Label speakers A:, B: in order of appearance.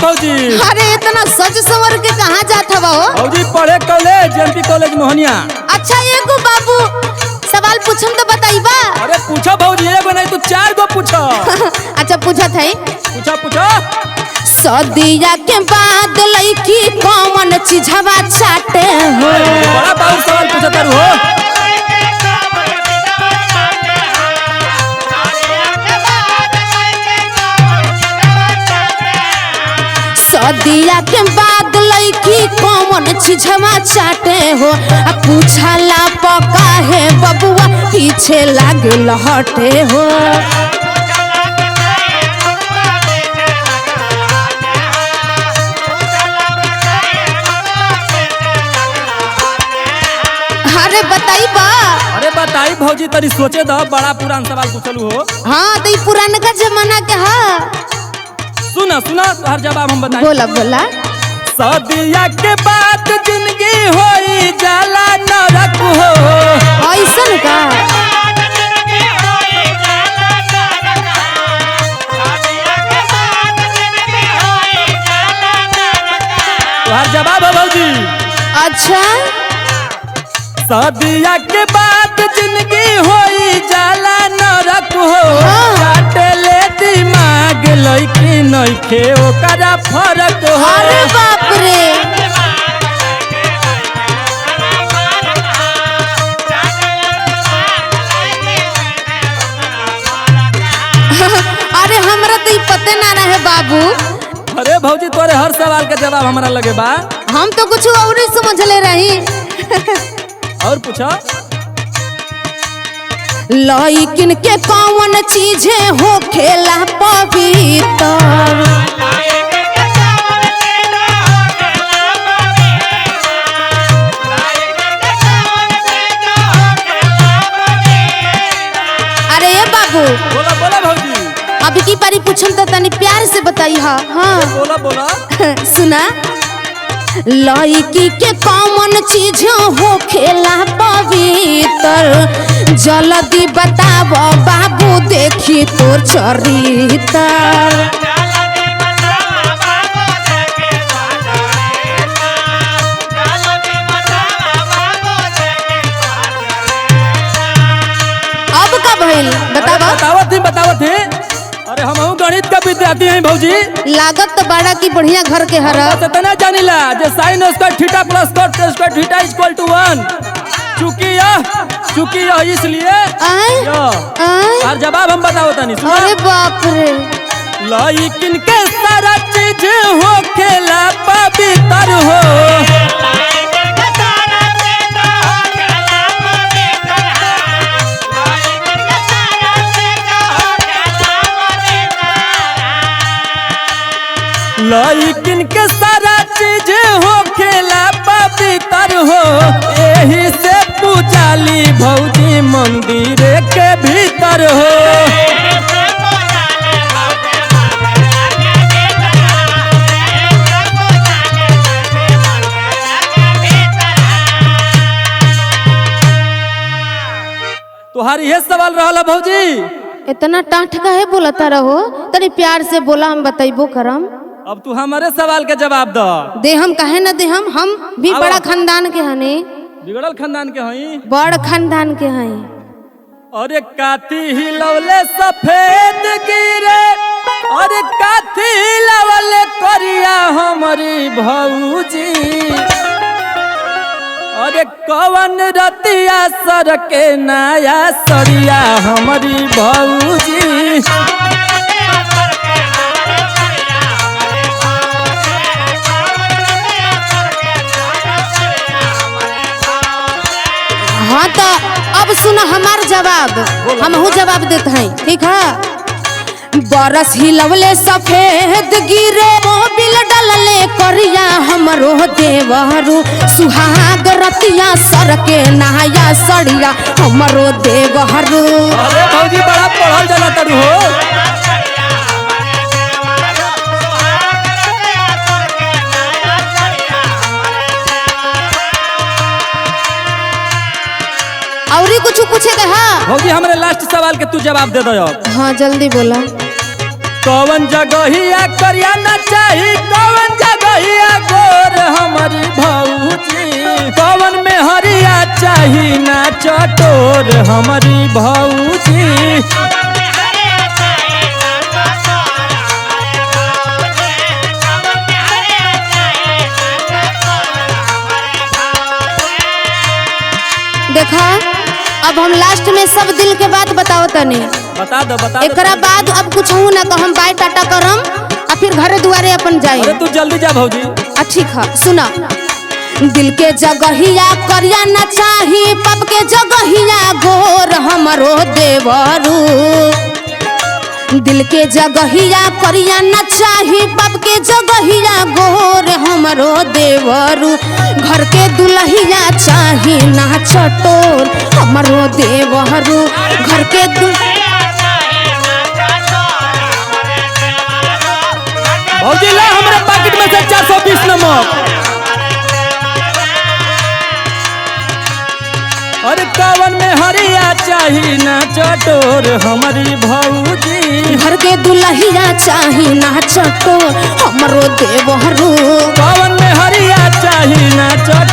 A: भौजी।
B: अरे इतना सच संवर के कहाँ जात हवा हो?
A: भौजी पढ़े कॉलेज एमपी कॉलेज मोहनिया।
B: अच्छा एगो बाबू सवाल पूछम तो बताइबा?
A: अरे पूछो भौजी, एगो नहीं तो 4 गो पूछो।
B: अच्छा पूछत है।
A: पूछो पूछो।
B: सदिया के बाद लईकी कौन चीजवा चाटे हो?
A: बड़ा बाबू सवाल पूछो तारू हो।
B: सदिया के बाद लईकी कौन चीजवा चाटे हो? पूछला पका है बबुआ पीछे लागल हटे हो। अरे बताइबा?
A: अरे बताई भौजी तरी सोचे दो, बड़ा पुरान सवाल पूछलू हो।
B: हाँ तो पुराना जमाना के हा।
A: सुना सुना हर जवाब हम बताएं।
B: बोला बोला।
A: सदिया के बाद जिंदगी होई जाला नरक हो।
B: ऐसन का?
A: हर जवाब है भौजी।
B: अच्छा
A: सदिया के बाद जिंदगी होई जाला नरक हो। काटले दिमाग लईकी नइखे ओकरा फरक हो।
B: अरे बाप रे। अरे हमरा तो पते ना रहे बाबू।
A: अरे भौजी तोरे हर सवाल के जवाब हमरा लगे बा।
B: हम तो कुछ और ही समझ ले रही।
A: और पूछो।
B: लईकिन के कौन चीजे हो खेला पवित्र? अरे ये बाबू
A: बोला बोला भौजी।
B: अभी की पारी पूछम तो तनी प्यार से बताई हा। हाँ
A: बोला बोला।
B: सुना। लईकी के कौन चीज हो खेला पवित्र? जल्दी बताव बाबू देखी तोर चरित्र। अब का भइल बतावा?
A: बतावत थी। अरे हम गणित का विद्यार्थी हैं भौजी।
B: लागत तो बड़ा की बढ़िया घर के हरा।
A: तना जानिला जे sin square theta plus cot square theta equal to 1। चूंकि यह इसलिए हर जवाब हम बताओ तनी।
B: अरे बाप रे।
A: लईकिन के सारा चीज हो खेला पवित्र हो। लईकिन के सारा चीज हो खेला पवित्र हो। यही से पूजाली भौजी मंदिर के भीतर हो। तुहार ये सवाल रहला भौजी।
B: इतना टाँठ का है बोलता रहो? तनी प्यार से बोला हम बताइबो करम।
A: अब तू हमारे सवाल के जवाब दो।
B: दे हम काहे न दे हम भी बड़ा खानदान के हने।
A: बिगड़ल खानदान के हई।
B: बड़ खानदान के हई।
A: अरे काथी हिलौले सफेद गिरे। अरे काथी हिलौले करिया हमारी भौजी। अरे कवन रतिया सर के नया सरिया हमारी भौजी।
B: हाँ तो अब सुनो हमार जवाब। हम जवाब देते हैं ठीक है। बरस हिलवले सफेद गिरे मोबिल डलले करिया हमरो देवहरू। सुहाग रतिया सर के नहाया सड़िया हमरो देवहरू।
A: अरे भौजी बड़ा पढ़ल जना तरू हो।
B: और कुछ पूछे हाँ?
A: भौजी हमारे लास्ट सवाल के तू जवाब दे दो।
B: हाँ जल्दी बोला।
A: कौन जगहिया करिया न चाही कौन जगहिया गोर हमारी भौजी कौन में हरिया चाही ना चटोर हमारी भौजी
B: देखा अब हम लास्ट में सब दिल के बात बताओ तनी
A: बता दो
B: एकरा बाद अब कुछ हूँ ना तो हम बाय टाटा करम और फिर घरे दुआरे अपन जाई।
A: अरे तू जल्दी जा भौजी।
B: ठीक है सुना दिल के जगहिया करिया न चाही पप के जगहिया गोर हमरो देवरू दिल के जगहिया करिया न चाही पप के जगहिया गोर हमरो देवरू घर के दुल्हिया चाही ना चटोर हमरो देवरू घर के
A: भौजी ला हमारे पैकेट में से 420 नमक। अरे कवन में हरिया चाही ना चटोर हमारी भौजी
B: घर के दुल्हिया चाही ना चटोर हमरो देवरू
A: कवन में हरिया चाही ना चटोर